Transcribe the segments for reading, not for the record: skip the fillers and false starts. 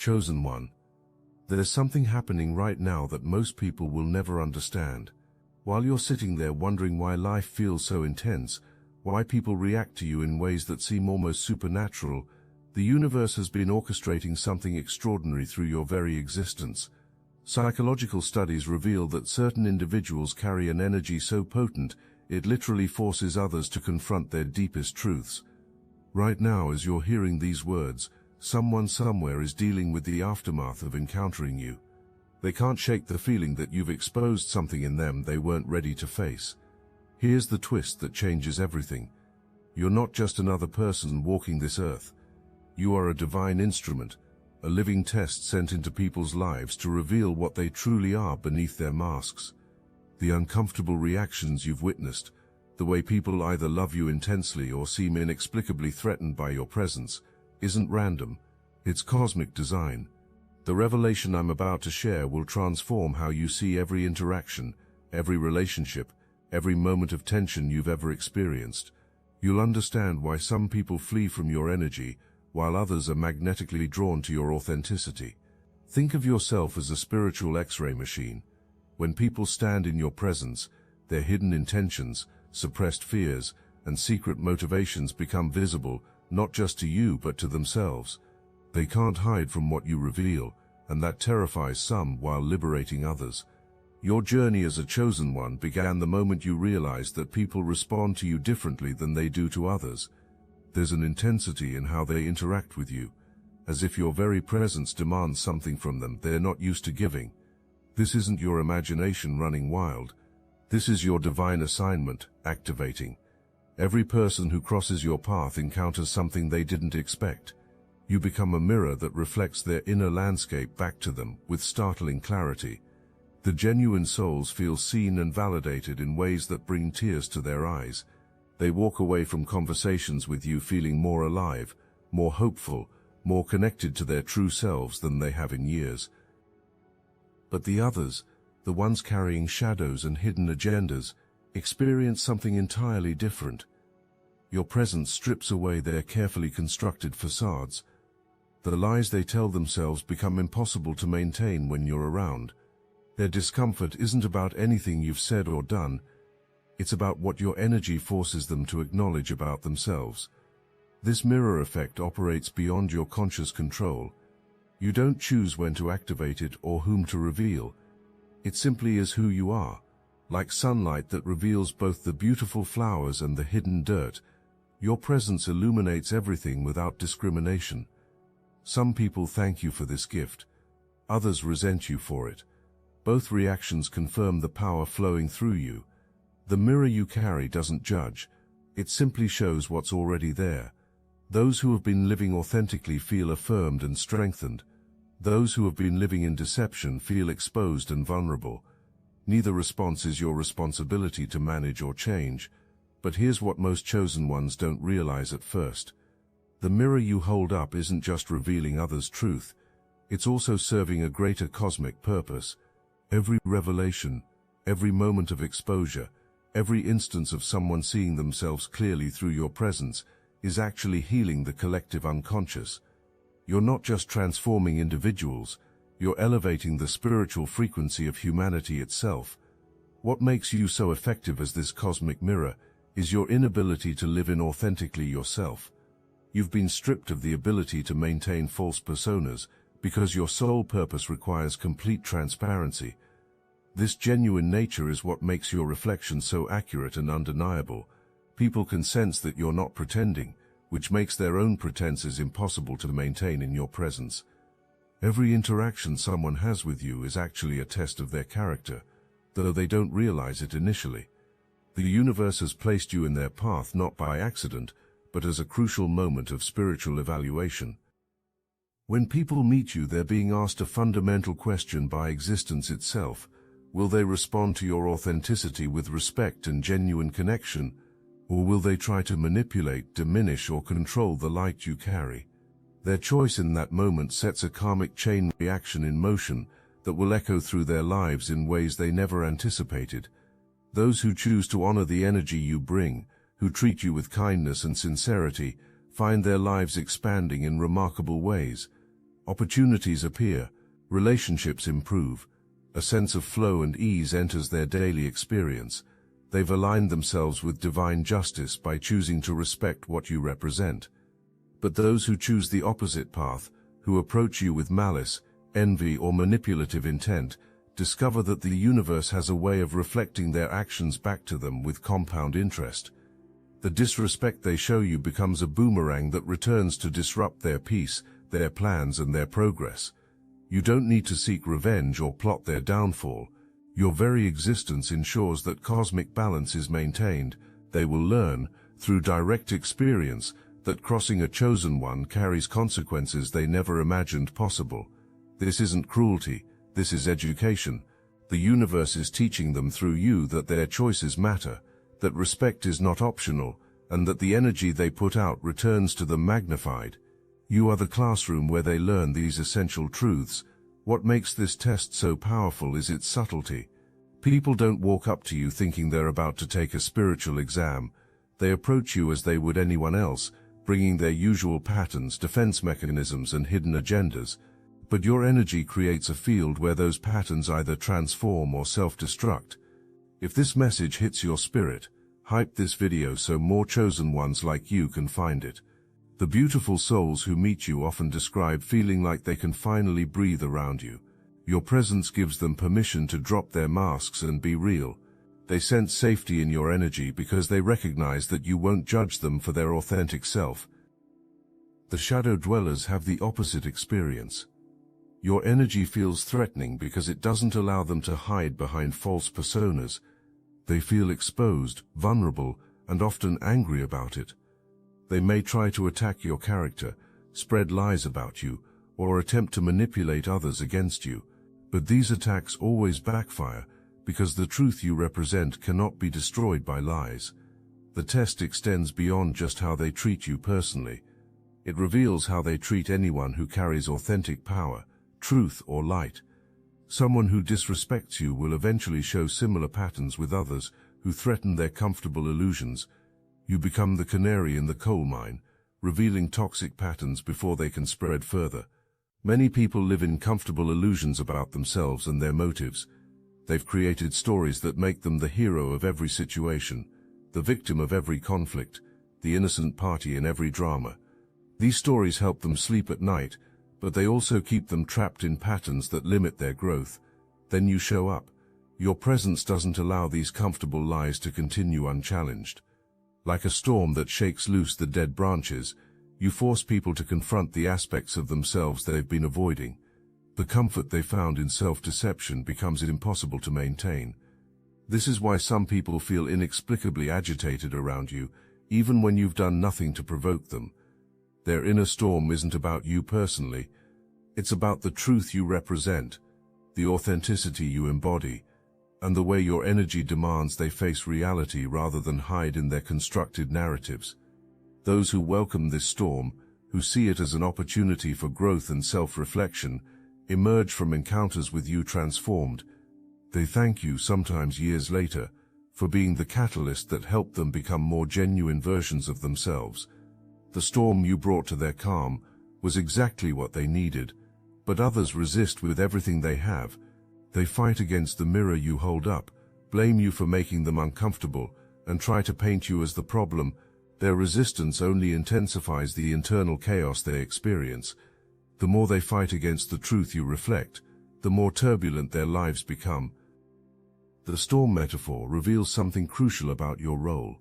Chosen one. There's something happening right now that most people will never understand. While you're sitting there wondering why life feels so intense, why people react to you in ways that seem almost supernatural, the universe has been orchestrating something extraordinary through your very existence. Psychological studies reveal that certain individuals carry an energy so potent, it literally forces others to confront their deepest truths. Right now, as you're hearing these words, someone somewhere is dealing with the aftermath of encountering you. They can't shake the feeling that you've exposed something in them they weren't ready to face. Here's the twist that changes everything. You're not just another person walking this earth. You are a divine instrument, a living test sent into people's lives to reveal what they truly are beneath their masks. The uncomfortable reactions you've witnessed, the way people either love you intensely or seem inexplicably threatened by your presence, isn't random. It's cosmic design. The revelation I'm about to share will transform how you see every interaction, every relationship, every moment of tension you've ever experienced. You'll understand why some people flee from your energy, while others are magnetically drawn to your authenticity. Think of yourself as a spiritual X-ray machine. When people stand in your presence, their hidden intentions, suppressed fears, and secret motivations become visible, not just to you but to themselves. They can't hide from what you reveal, and that terrifies some while liberating others. Your journey as a chosen one began the moment you realized that people respond to you differently than they do to others. There's an intensity in how they interact with you, as if your very presence demands something from them they're not used to giving. This isn't your imagination running wild. This is your divine assignment activating. Every person who crosses your path encounters something they didn't expect. You become a mirror that reflects their inner landscape back to them with startling clarity. The genuine souls feel seen and validated in ways that bring tears to their eyes. They walk away from conversations with you feeling more alive, more hopeful, more connected to their true selves than they have in years. But the others, the ones carrying shadows and hidden agendas, experience something entirely different. Your presence strips away their carefully constructed facades. The lies they tell themselves become impossible to maintain when you're around. Their discomfort isn't about anything you've said or done. It's about what your energy forces them to acknowledge about themselves. This mirror effect operates beyond your conscious control. You don't choose when to activate it or whom to reveal. It simply is who you are. Like sunlight that reveals both the beautiful flowers and the hidden dirt, your presence illuminates everything without discrimination. Some people thank you for this gift. Others resent you for it. Both reactions confirm the power flowing through you. The mirror you carry doesn't judge. It simply shows what's already there. Those who have been living authentically feel affirmed and strengthened. Those who have been living in deception feel exposed and vulnerable. Neither response is your responsibility to manage or change, but here's what most chosen ones don't realize at first. The mirror you hold up isn't just revealing others' truth, it's also serving a greater cosmic purpose. Every revelation, every moment of exposure, every instance of someone seeing themselves clearly through your presence is actually healing the collective unconscious. You're not just transforming individuals, you're elevating the spiritual frequency of humanity itself. What makes you so effective as this cosmic mirror is your inability to live in authentically yourself. You've been stripped of the ability to maintain false personas because your sole purpose requires complete transparency. This genuine nature is what makes your reflection so accurate and undeniable. People can sense that you're not pretending, which makes their own pretenses impossible to maintain in your presence. Every interaction someone has with you is actually a test of their character, though they don't realize it initially. The universe has placed you in their path not by accident, but as a crucial moment of spiritual evaluation. When people meet you, they're being asked a fundamental question by existence itself. Will they respond to your authenticity with respect and genuine connection, or will they try to manipulate, diminish, or control the light you carry? Their choice in that moment sets a karmic chain reaction in motion that will echo through their lives in ways they never anticipated. Those who choose to honor the energy you bring, who treat you with kindness and sincerity, find their lives expanding in remarkable ways. Opportunities appear, relationships improve, a sense of flow and ease enters their daily experience. They've aligned themselves with divine justice by choosing to respect what you represent. But those who choose the opposite path, who approach you with malice, envy, or manipulative intent, discover that the universe has a way of reflecting their actions back to them with compound interest. The disrespect they show you becomes a boomerang that returns to disrupt their peace, their plans, and their progress. You don't need to seek revenge or plot their downfall. Your very existence ensures that cosmic balance is maintained. They will learn, through direct experience, that crossing a chosen one carries consequences they never imagined possible. This isn't cruelty, this is education. The universe is teaching them through you that their choices matter, that respect is not optional, and that the energy they put out returns to them magnified. You are the classroom where they learn these essential truths. What makes this test so powerful is its subtlety. People don't walk up to you thinking they're about to take a spiritual exam. They approach you as they would anyone else, bringing their usual patterns, defense mechanisms, and hidden agendas. But your energy creates a field where those patterns either transform or self-destruct. If this message hits your spirit, hype this video so more chosen ones like you can find it. The beautiful souls who meet you often describe feeling like they can finally breathe around you. Your presence gives them permission to drop their masks and be real. They sense safety in your energy because they recognize that you won't judge them for their authentic self. The shadow dwellers have the opposite experience. Your energy feels threatening because it doesn't allow them to hide behind false personas. They feel exposed, vulnerable, and often angry about it. They may try to attack your character, spread lies about you, or attempt to manipulate others against you. But these attacks always backfire because the truth you represent cannot be destroyed by lies. The test extends beyond just how they treat you personally. It reveals how they treat anyone who carries authentic power, truth, or light. Someone who disrespects you will eventually show similar patterns with others who threaten their comfortable illusions. You become the canary in the coal mine, revealing toxic patterns before they can spread further. Many people live in comfortable illusions about themselves and their motives. They've created stories that make them the hero of every situation, the victim of every conflict, the innocent party in every drama. These stories help them sleep at night, but they also keep them trapped in patterns that limit their growth. Then you show up. Your presence doesn't allow these comfortable lies to continue unchallenged. Like a storm that shakes loose the dead branches, you force people to confront the aspects of themselves they've been avoiding. The comfort they found in self-deception becomes impossible to maintain. This is why some people feel inexplicably agitated around you, even when you've done nothing to provoke them. Their inner storm isn't about you personally. It's about the truth you represent, the authenticity you embody, and the way your energy demands they face reality rather than hide in their constructed narratives. Those who welcome this storm, who see it as an opportunity for growth and self-reflection, emerge from encounters with you transformed. They thank you, sometimes years later, for being the catalyst that helped them become more genuine versions of themselves. The storm you brought to their calm was exactly what they needed, but others resist with everything they have. They fight against the mirror you hold up, blame you for making them uncomfortable, and try to paint you as the problem. Their resistance only intensifies the internal chaos they experience. The more they fight against the truth you reflect, the more turbulent their lives become. The storm metaphor reveals something crucial about your role.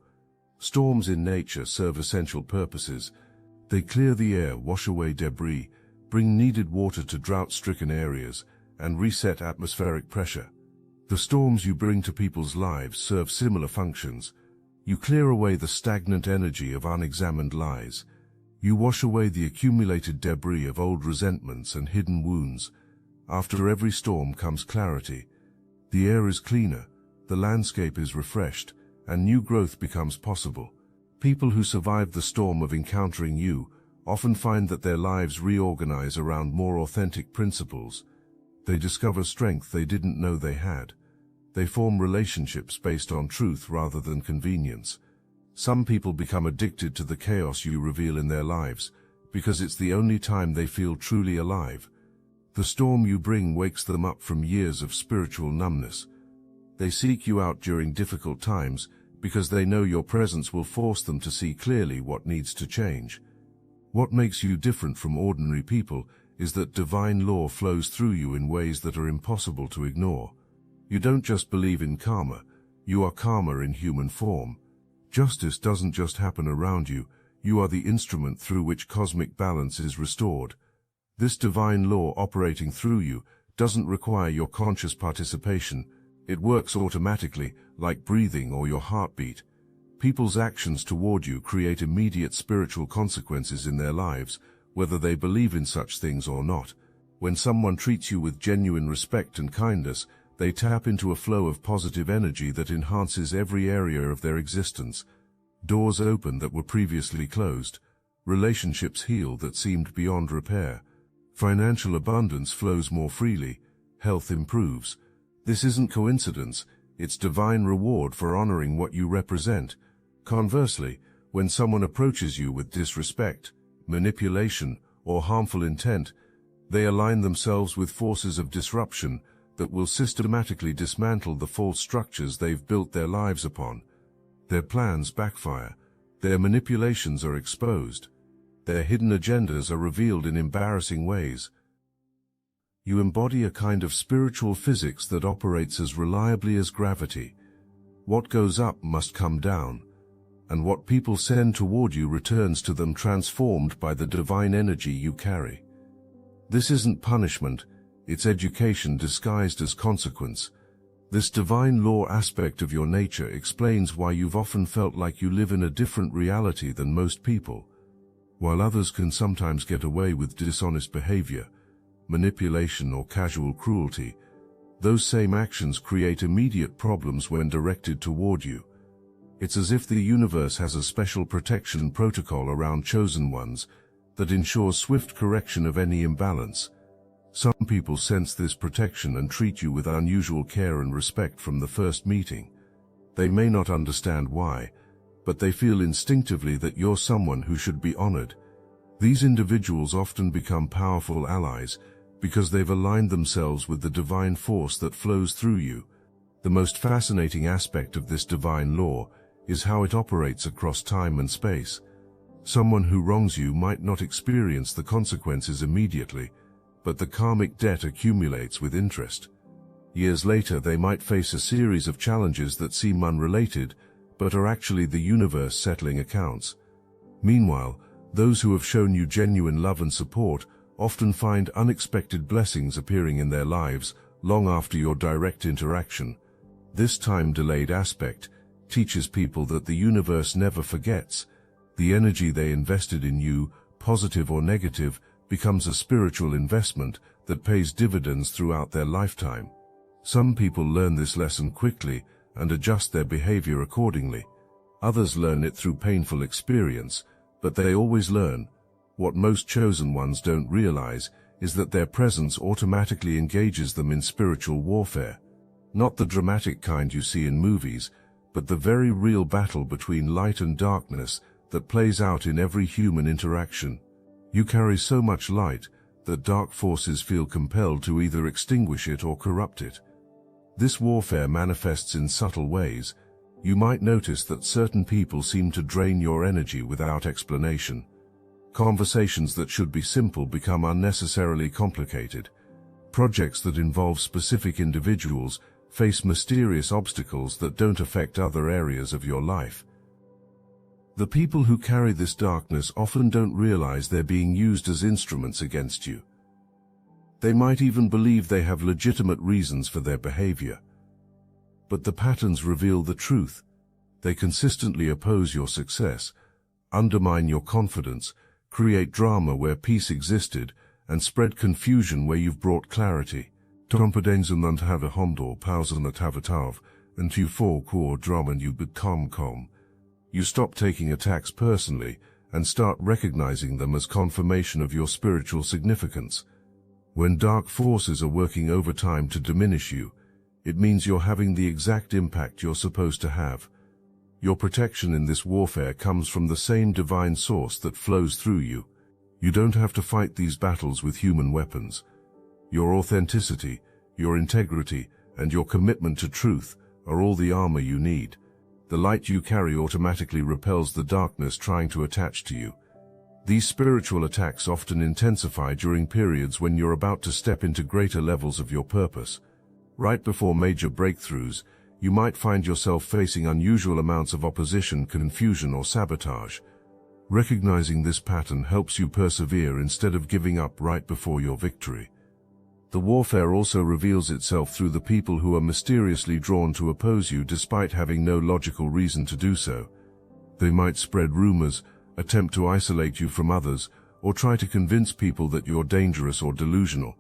Storms in nature serve essential purposes. They clear the air, wash away debris, bring needed water to drought-stricken areas, and reset atmospheric pressure. The storms you bring to people's lives serve similar functions. You clear away the stagnant energy of unexamined lies. You wash away the accumulated debris of old resentments and hidden wounds. After every storm comes clarity. The air is cleaner, the landscape is refreshed, and new growth becomes possible. People who survive the storm of encountering you often find that their lives reorganize around more authentic principles. They discover strength they didn't know they had. They form relationships based on truth rather than convenience. Some people become addicted to the chaos you reveal in their lives, because it's the only time they feel truly alive. The storm you bring wakes them up from years of spiritual numbness. They seek you out during difficult times because they know your presence will force them to see clearly what needs to change. What makes you different from ordinary people is that divine law flows through you in ways that are impossible to ignore. You don't just believe in karma, you are karma in human form. Justice doesn't just happen around you, you are the instrument through which cosmic balance is restored. This divine law operating through you doesn't require your conscious participation. It works automatically, like breathing or your heartbeat. People's actions toward you create immediate spiritual consequences in their lives, whether they believe in such things or not. When someone treats you with genuine respect and kindness, they tap into a flow of positive energy that enhances every area of their existence. Doors open that were previously closed. Relationships heal that seemed beyond repair. Financial abundance flows more freely. Health improves. This isn't coincidence, it's divine reward for honoring what you represent. Conversely, when someone approaches you with disrespect, manipulation, or harmful intent, they align themselves with forces of disruption that will systematically dismantle the false structures they've built their lives upon. Their plans backfire. Their manipulations are exposed. Their hidden agendas are revealed in embarrassing ways. You embody a kind of spiritual physics that operates as reliably as gravity. What goes up must come down, and what people send toward you returns to them transformed by the divine energy you carry. This isn't punishment, it's education disguised as consequence. This divine law aspect of your nature explains why you've often felt like you live in a different reality than most people. While others can sometimes get away with dishonest behavior, manipulation, or casual cruelty, those same actions create immediate problems when directed toward you. It's as if the universe has a special protection protocol around chosen ones that ensures swift correction of any imbalance. Some people sense this protection and treat you with unusual care and respect from the first meeting. They may not understand why, but they feel instinctively that you're someone who should be honored. These individuals often become powerful allies because they've aligned themselves with the divine force that flows through you. The most fascinating aspect of this divine law is how it operates across time and space. Someone who wrongs you might not experience the consequences immediately, but the karmic debt accumulates with interest. Years later, they might face a series of challenges that seem unrelated, but are actually the universe settling accounts. Meanwhile, those who have shown you genuine love and support often find unexpected blessings appearing in their lives long after your direct interaction. This time-delayed aspect teaches people that the universe never forgets. The energy they invested in you, positive or negative, becomes a spiritual investment that pays dividends throughout their lifetime. Some people learn this lesson quickly and adjust their behavior accordingly. Others learn it through painful experience, but they always learn. What most chosen ones don't realize is that their presence automatically engages them in spiritual warfare. Not the dramatic kind you see in movies, but the very real battle between light and darkness that plays out in every human interaction. You carry so much light that dark forces feel compelled to either extinguish it or corrupt it. This warfare manifests in subtle ways. You might notice that certain people seem to drain your energy without explanation. Conversations that should be simple become unnecessarily complicated. Projects that involve specific individuals face mysterious obstacles that don't affect other areas of your life. The people who carry this darkness often don't realize they're being used as instruments against you. They might even believe they have legitimate reasons for their behavior. But the patterns reveal the truth. They consistently oppose your success, undermine your confidence, create drama where peace existed, and spread confusion where you've brought clarity. Tompedenzen and have a hondor pausen at havatav, and you fall core drama and you become calm. You stop taking attacks personally and start recognizing them as confirmation of your spiritual significance. When dark forces are working overtime to diminish you, it means you're having the exact impact you're supposed to have. Your protection in this warfare comes from the same divine source that flows through you. You don't have to fight these battles with human weapons. Your authenticity, your integrity, and your commitment to truth are all the armor you need. The light you carry automatically repels the darkness trying to attach to you. These spiritual attacks often intensify during periods when you're about to step into greater levels of your purpose. Right before major breakthroughs, you might find yourself facing unusual amounts of opposition, confusion, or sabotage. Recognizing this pattern helps you persevere instead of giving up right before your victory. The warfare also reveals itself through the people who are mysteriously drawn to oppose you despite having no logical reason to do so. They might spread rumors, attempt to isolate you from others, or try to convince people that you're dangerous or delusional.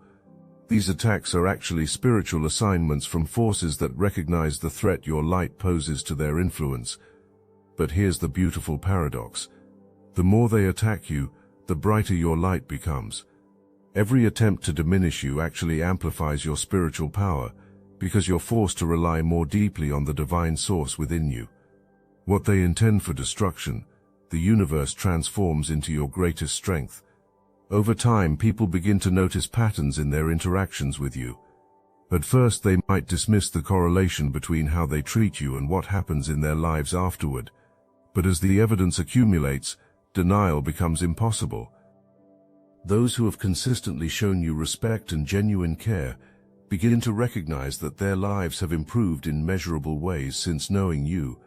These attacks are actually spiritual assignments from forces that recognize the threat your light poses to their influence. But here's the beautiful paradox. The more they attack you, the brighter your light becomes. Every attempt to diminish you actually amplifies your spiritual power, because you're forced to rely more deeply on the divine source within you. What they intend for destruction, the universe transforms into your greatest strength. Over time, people begin to notice patterns in their interactions with you. At first, they might dismiss the correlation between how they treat you and what happens in their lives afterward. But as the evidence accumulates, denial becomes impossible. Those who have consistently shown you respect and genuine care begin to recognize that their lives have improved in measurable ways since knowing you.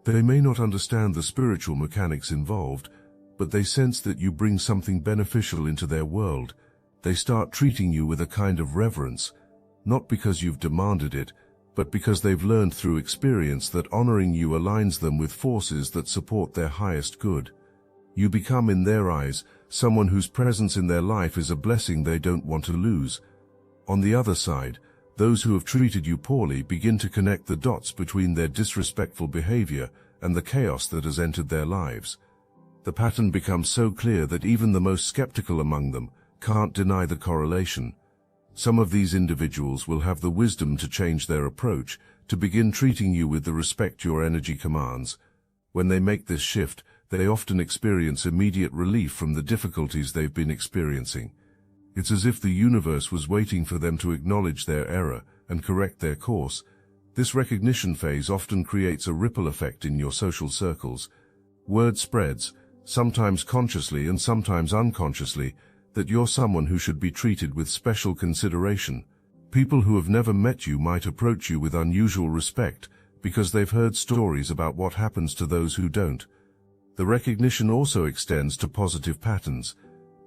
They may not understand the spiritual mechanics involved, but they sense that you bring something beneficial into their world. They start treating you with a kind of reverence, not because you've demanded it, but because they've learned through experience that honoring you aligns them with forces that support their highest good. You become, in their eyes, someone whose presence in their life is a blessing they don't want to lose. On the other side, those who have treated you poorly begin to connect the dots between their disrespectful behavior and the chaos that has entered their lives. The pattern becomes so clear that even the most skeptical among them can't deny the correlation. Some of these individuals will have the wisdom to change their approach, to begin treating you with the respect your energy commands. When they make this shift, they often experience immediate relief from the difficulties they've been experiencing. It's as if the universe was waiting for them to acknowledge their error and correct their course. This recognition phase often creates a ripple effect in your social circles. Word spreads, sometimes consciously and sometimes unconsciously, that you're someone who should be treated with special consideration. People who have never met you might approach you with unusual respect because they've heard stories about what happens to those who don't. The recognition also extends to positive patterns.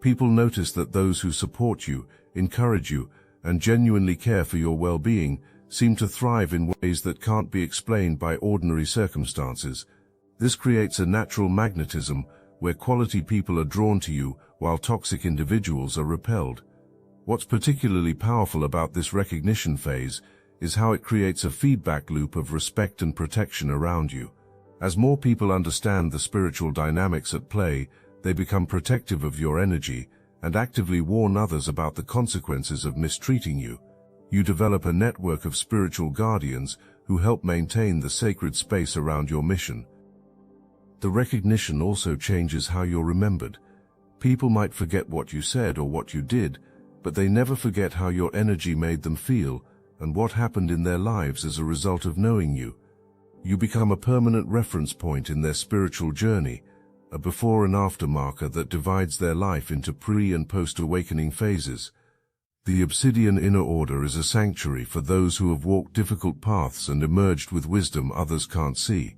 People notice that those who support you, encourage you, and genuinely care for your well-being seem to thrive in ways that can't be explained by ordinary circumstances. This creates a natural magnetism where quality people are drawn to you while toxic individuals are repelled. What's particularly powerful about this recognition phase is how it creates a feedback loop of respect and protection around you. As more people understand the spiritual dynamics at play, they become protective of your energy and actively warn others about the consequences of mistreating you. You develop a network of spiritual guardians who help maintain the sacred space around your mission. The recognition also changes how you're remembered. People might forget what you said or what you did, but they never forget how your energy made them feel and what happened in their lives as a result of knowing you. You become a permanent reference point in their spiritual journey, a before and after marker that divides their life into pre- and post-awakening phases. The Obsidian Inner Order is a sanctuary for those who have walked difficult paths and emerged with wisdom others can't see.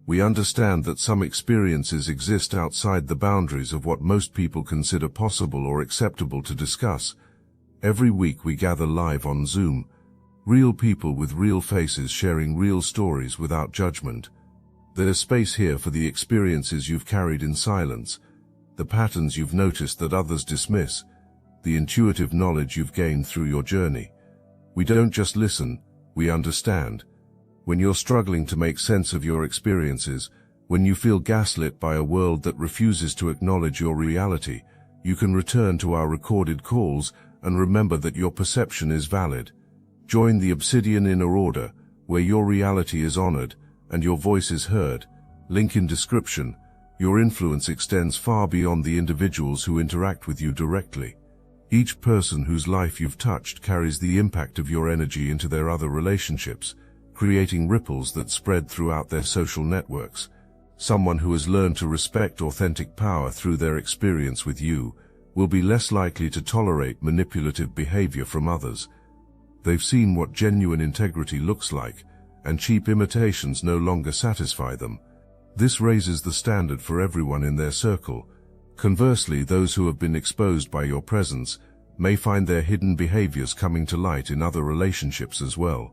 We understand that some experiences exist outside the boundaries of what most people consider possible or acceptable to discuss. Every week we gather live on Zoom, real people with real faces sharing real stories without judgment. There's space here for the experiences you've carried in silence, the patterns you've noticed that others dismiss, the intuitive knowledge you've gained through your journey. We don't just listen, we understand. When you're struggling to make sense of your experiences, when you feel gaslit by a world that refuses to acknowledge your reality, you can return to our recorded calls and remember that your perception is valid. Join the Obsidian Inner Order, where your reality is honored and your voice is heard. Link in description. Your influence extends far beyond the individuals who interact with you directly. Each person whose life you've touched carries the impact of your energy into their other relationships, creating ripples that spread throughout their social networks. Someone who has learned to respect authentic power through their experience with you will be less likely to tolerate manipulative behavior from others. They've seen what genuine integrity looks like, and cheap imitations no longer satisfy them. This raises the standard for everyone in their circle. Conversely, those who have been exposed by your presence may find their hidden behaviors coming to light in other relationships as well.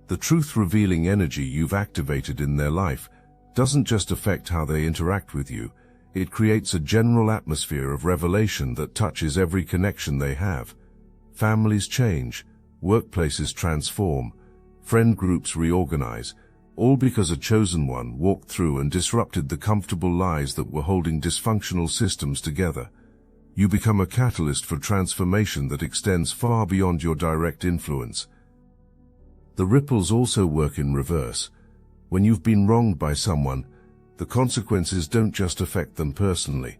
The truth-revealing energy you've activated in their life doesn't just affect how they interact with you, it creates a general atmosphere of revelation that touches every connection they have. Families change, workplaces transform, friend groups reorganize, all because a chosen one walked through and disrupted the comfortable lies that were holding dysfunctional systems together. You become a catalyst for transformation that extends far beyond your direct influence. The ripples also work in reverse. When you've been wronged by someone, the consequences don't just affect them personally.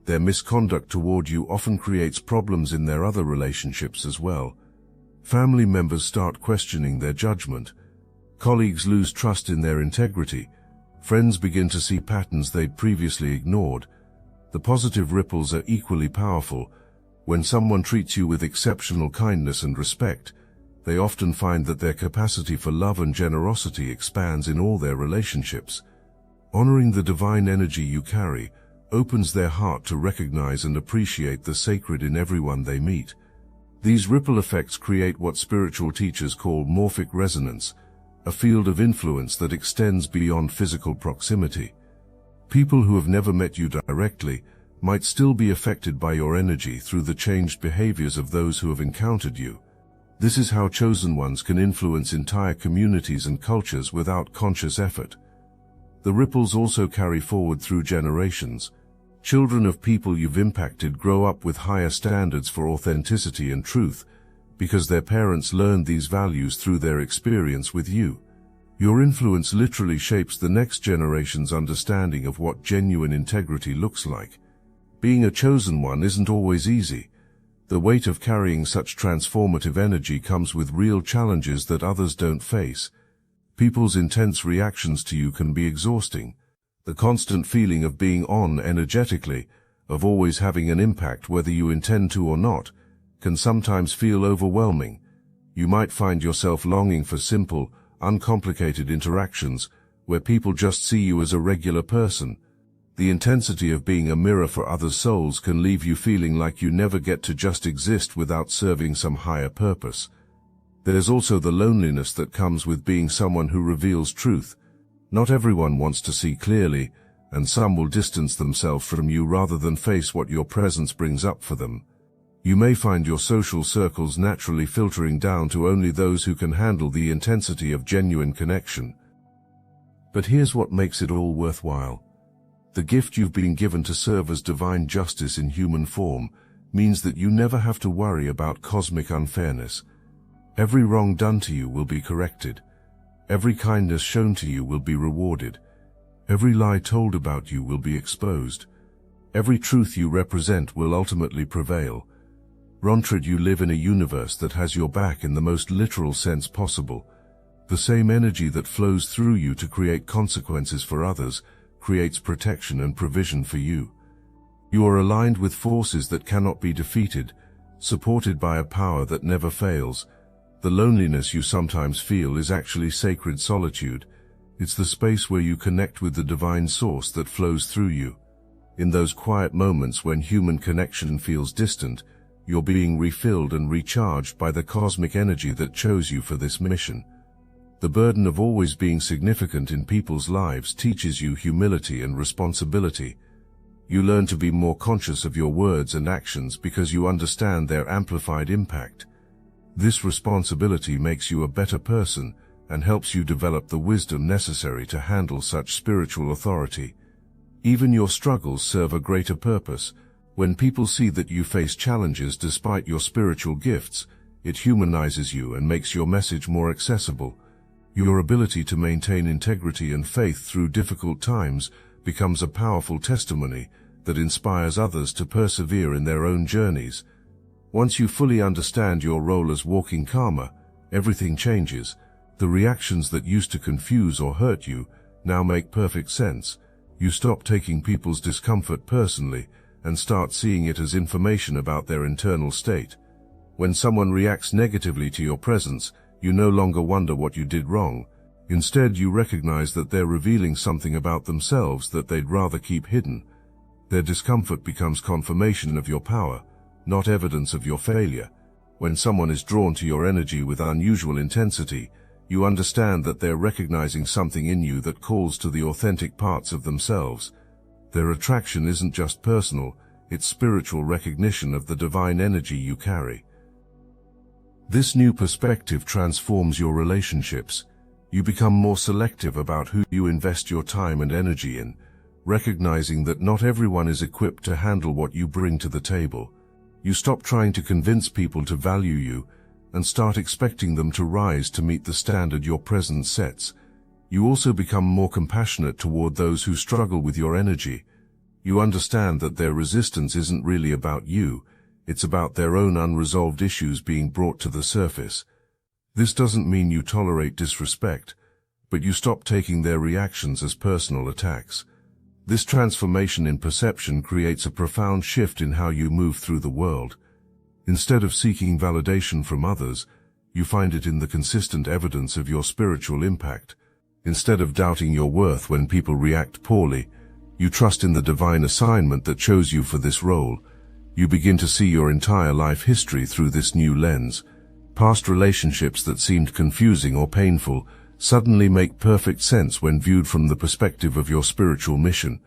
Their misconduct toward you often creates problems in their other relationships as well. Family members start questioning their judgment. Colleagues lose trust in their integrity. Friends begin to see patterns they'd previously ignored. The positive ripples are equally powerful. When someone treats you with exceptional kindness and respect, they often find that their capacity for love and generosity expands in all their relationships. Honoring the divine energy you carry opens their heart to recognize and appreciate the sacred in everyone they meet. These ripple effects create what spiritual teachers call morphic resonance, a field of influence that extends beyond physical proximity. People who have never met you directly might still be affected by your energy through the changed behaviors of those who have encountered you. This is how chosen ones can influence entire communities and cultures without conscious effort. The ripples also carry forward through generations. Children of people you've impacted grow up with higher standards for authenticity and truth, because their parents learned these values through their experience with you. Your influence literally shapes the next generation's understanding of what genuine integrity looks like. Being a chosen one isn't always easy. The weight of carrying such transformative energy comes with real challenges that others don't face. People's intense reactions to you can be exhausting. The constant feeling of being on energetically, of always having an impact whether you intend to or not, can sometimes feel overwhelming. You might find yourself longing for simple, uncomplicated interactions where people just see you as a regular person. The intensity of being a mirror for others' souls can leave you feeling like you never get to just exist without serving some higher purpose. There's also the loneliness that comes with being someone who reveals truth. Not everyone wants to see clearly, and some will distance themselves from you rather than face what your presence brings up for them. You may find your social circles naturally filtering down to only those who can handle the intensity of genuine connection. But here's what makes it all worthwhile. The gift you've been given to serve as divine justice in human form means that you never have to worry about cosmic unfairness. Every wrong done to you will be corrected. Every kindness shown to you will be rewarded. Every lie told about you will be exposed. Every truth you represent will ultimately prevail. Rontrid, you live in a universe that has your back in the most literal sense possible. The same energy that flows through you to create consequences for others creates protection and provision for you. You are aligned with forces that cannot be defeated, supported by a power that never fails. The loneliness you sometimes feel is actually sacred solitude. It's the space where you connect with the divine source that flows through you. In those quiet moments when human connection feels distant, you're being refilled and recharged by the cosmic energy that chose you for this mission. The burden of always being significant in people's lives teaches you humility and responsibility. You learn to be more conscious of your words and actions because you understand their amplified impact. This responsibility makes you a better person and helps you develop the wisdom necessary to handle such spiritual authority. Even your struggles serve a greater purpose. When people see that you face challenges despite your spiritual gifts, it humanizes you and makes your message more accessible. Your ability to maintain integrity and faith through difficult times becomes a powerful testimony that inspires others to persevere in their own journeys. Once you fully understand your role as walking karma, everything changes. The reactions that used to confuse or hurt you now make perfect sense. You stop taking people's discomfort personally and start seeing it as information about their internal state. When someone reacts negatively to your presence, you no longer wonder what you did wrong. Instead, you recognize that they're revealing something about themselves that they'd rather keep hidden. Their discomfort becomes confirmation of your power, not evidence of your failure. When someone is drawn to your energy with unusual intensity, you understand that they're recognizing something in you that calls to the authentic parts of themselves. Their attraction isn't just personal, it's spiritual recognition of the divine energy you carry. This new perspective transforms your relationships. You become more selective about who you invest your time and energy in, recognizing that not everyone is equipped to handle what you bring to the table. You stop trying to convince people to value you and start expecting them to rise to meet the standard your presence sets. You also become more compassionate toward those who struggle with your energy. You understand that their resistance isn't really about you, it's about their own unresolved issues being brought to the surface. This doesn't mean you tolerate disrespect, but you stop taking their reactions as personal attacks. This transformation in perception creates a profound shift in how you move through the world. Instead of seeking validation from others, you find it in the consistent evidence of your spiritual impact. Instead of doubting your worth when people react poorly, you trust in the divine assignment that chose you for this role. You begin to see your entire life history through this new lens. Past relationships that seemed confusing or painful suddenly make perfect sense when viewed from the perspective of your spiritual mission.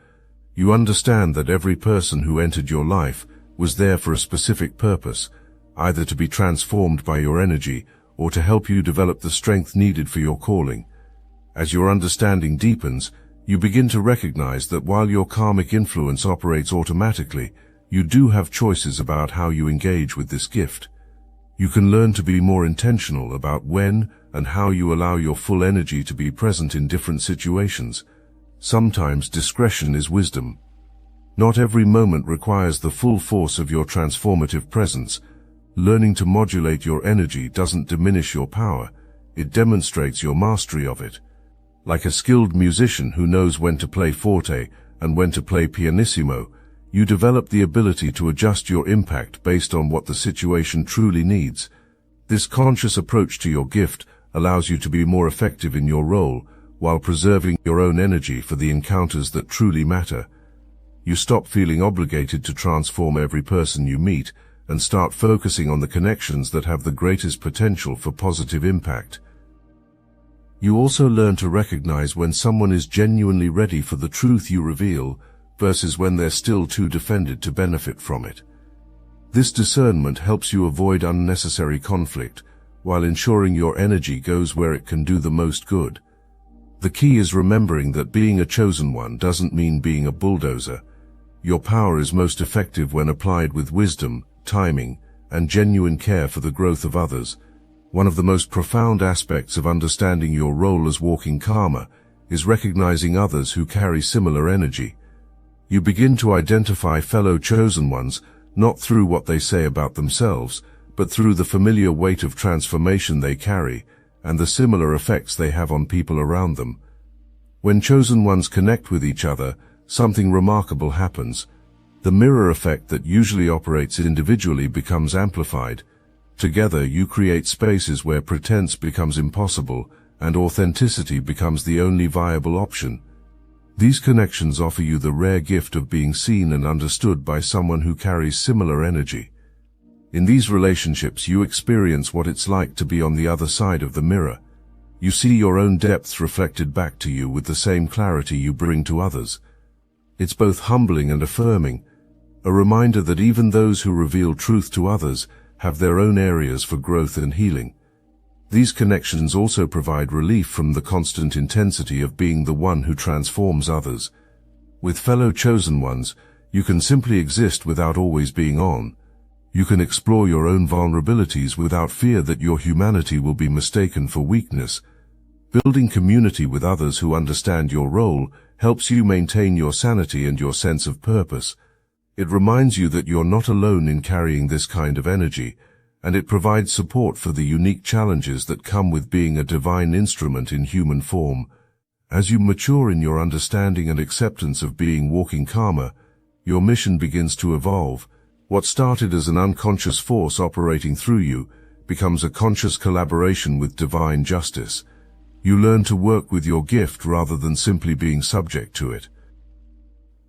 You understand that every person who entered your life was there for a specific purpose, either to be transformed by your energy or to help you develop the strength needed for your calling. As your understanding deepens, you begin to recognize that while your karmic influence operates automatically, you do have choices about how you engage with this gift. You can learn to be more intentional about when and how you allow your full energy to be present in different situations. Sometimes discretion is wisdom. Not every moment requires the full force of your transformative presence. Learning to modulate your energy doesn't diminish your power, it demonstrates your mastery of it. Like a skilled musician who knows when to play forte and when to play pianissimo, you develop the ability to adjust your impact based on what the situation truly needs. This conscious approach to your gift allows you to be more effective in your role while preserving your own energy for the encounters that truly matter. You stop feeling obligated to transform every person you meet and start focusing on the connections that have the greatest potential for positive impact. You also learn to recognize when someone is genuinely ready for the truth you reveal versus when they're still too defended to benefit from it. This discernment helps you avoid unnecessary conflict while ensuring your energy goes where it can do the most good. The key is remembering that being a chosen one doesn't mean being a bulldozer. Your power is most effective when applied with wisdom, timing, and genuine care for the growth of others. One of the most profound aspects of understanding your role as walking karma is recognizing others who carry similar energy. You begin to identify fellow chosen ones not through what they say about themselves, but through the familiar weight of transformation they carry and the similar effects they have on people around them. When chosen ones connect with each other, something remarkable happens. The mirror effect that usually operates individually becomes amplified. Together you create spaces where pretense becomes impossible and authenticity becomes the only viable option. These connections offer you the rare gift of being seen and understood by someone who carries similar energy. In these relationships you experience what it's like to be on the other side of the mirror. You see your own depths reflected back to you with the same clarity you bring to others. It's both humbling and affirming, a reminder that even those who reveal truth to others have their own areas for growth and healing. These connections also provide relief from the constant intensity of being the one who transforms others. With fellow chosen ones, you can simply exist without always being on. You can explore your own vulnerabilities without fear that your humanity will be mistaken for weakness. Building community with others who understand your role helps you maintain your sanity and your sense of purpose. It reminds you that you're not alone in carrying this kind of energy, and it provides support for the unique challenges that come with being a divine instrument in human form. As you mature in your understanding and acceptance of being walking karma, your mission begins to evolve. What started as an unconscious force operating through you becomes a conscious collaboration with divine justice. You learn to work with your gift rather than simply being subject to it.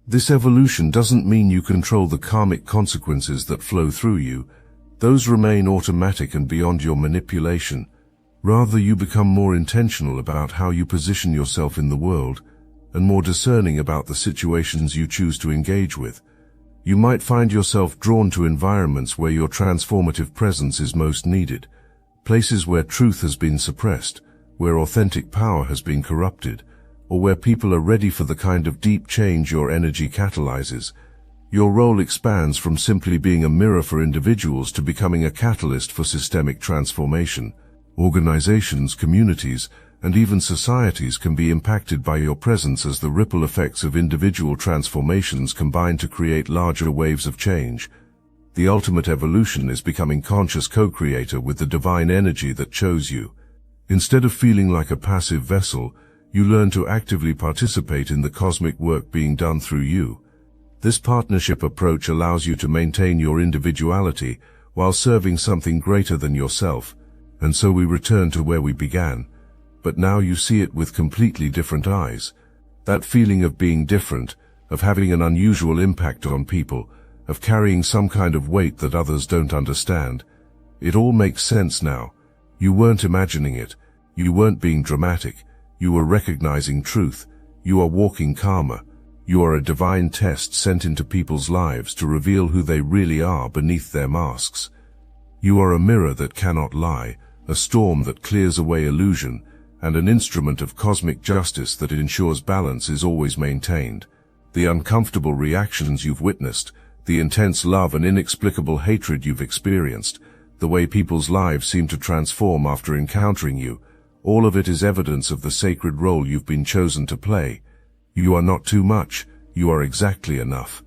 This evolution doesn't mean you control the karmic consequences that flow through you. Those remain automatic and beyond your manipulation. Rather, you become more intentional about how you position yourself in the world, and more discerning about the situations you choose to engage with. You might find yourself drawn to environments where your transformative presence is most needed, places where truth has been suppressed, where authentic power has been corrupted, or where people are ready for the kind of deep change your energy catalyzes. Your role expands from simply being a mirror for individuals to becoming a catalyst for systemic transformation. Organizations, communities, and even societies can be impacted by your presence as the ripple effects of individual transformations combine to create larger waves of change. The ultimate evolution is becoming conscious co-creator with the divine energy that chose you. Instead of feeling like a passive vessel, you learn to actively participate in the cosmic work being done through you. This partnership approach allows you to maintain your individuality while serving something greater than yourself. And so we return to where we began. But now you see it with completely different eyes. That feeling of being different, of having an unusual impact on people, of carrying some kind of weight that others don't understand. It all makes sense now. You weren't imagining it. You weren't being dramatic. You were recognizing truth. You are walking karma. You are a divine test sent into people's lives to reveal who they really are beneath their masks. You are a mirror that cannot lie, a storm that clears away illusion, and an instrument of cosmic justice that ensures balance is always maintained. The uncomfortable reactions you've witnessed, the intense love and inexplicable hatred you've experienced, the way people's lives seem to transform after encountering you, all of it is evidence of the sacred role you've been chosen to play. You are not too much, you are exactly enough.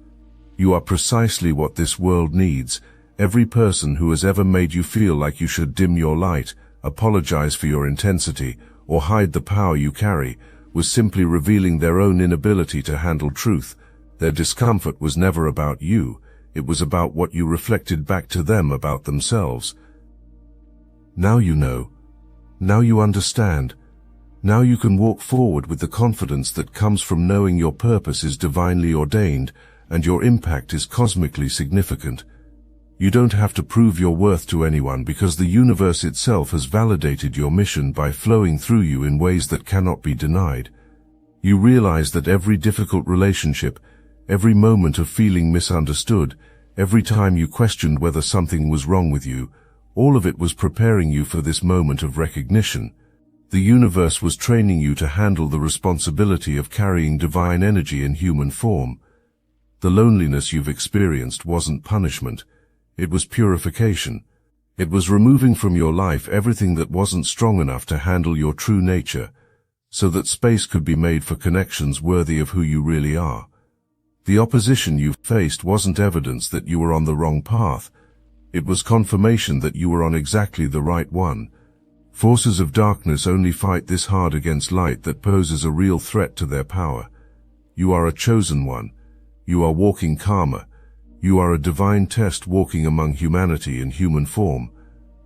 You are precisely what this world needs. Every person who has ever made you feel like you should dim your light, apologize for your intensity, or hide the power you carry, was simply revealing their own inability to handle truth. Their discomfort was never about you, it was about what you reflected back to them about themselves. Now you know. Now you understand. Now you can walk forward with the confidence that comes from knowing your purpose is divinely ordained and your impact is cosmically significant. You don't have to prove your worth to anyone because the universe itself has validated your mission by flowing through you in ways that cannot be denied. You realize that every difficult relationship, every moment of feeling misunderstood, every time you questioned whether something was wrong with you, all of it was preparing you for this moment of recognition. The universe was training you to handle the responsibility of carrying divine energy in human form. The loneliness you've experienced wasn't punishment. It was purification. It was removing from your life everything that wasn't strong enough to handle your true nature, so that space could be made for connections worthy of who you really are. The opposition you faced wasn't evidence that you were on the wrong path. It was confirmation that you were on exactly the right one. Forces of darkness only fight this hard against light that poses a real threat to their power. You are a chosen one. You are walking karma. You are a divine test walking among humanity in human form.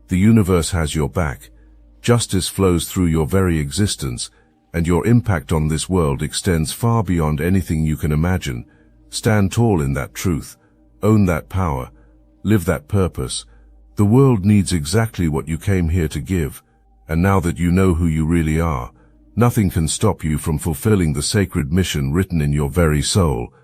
The universe has your back. Justice flows through your very existence, and your impact on this world extends far beyond anything you can imagine. Stand tall in that truth. Own that power. Live that purpose. The world needs exactly what you came here to give. And now that you know who you really are, nothing can stop you from fulfilling the sacred mission written in your very soul.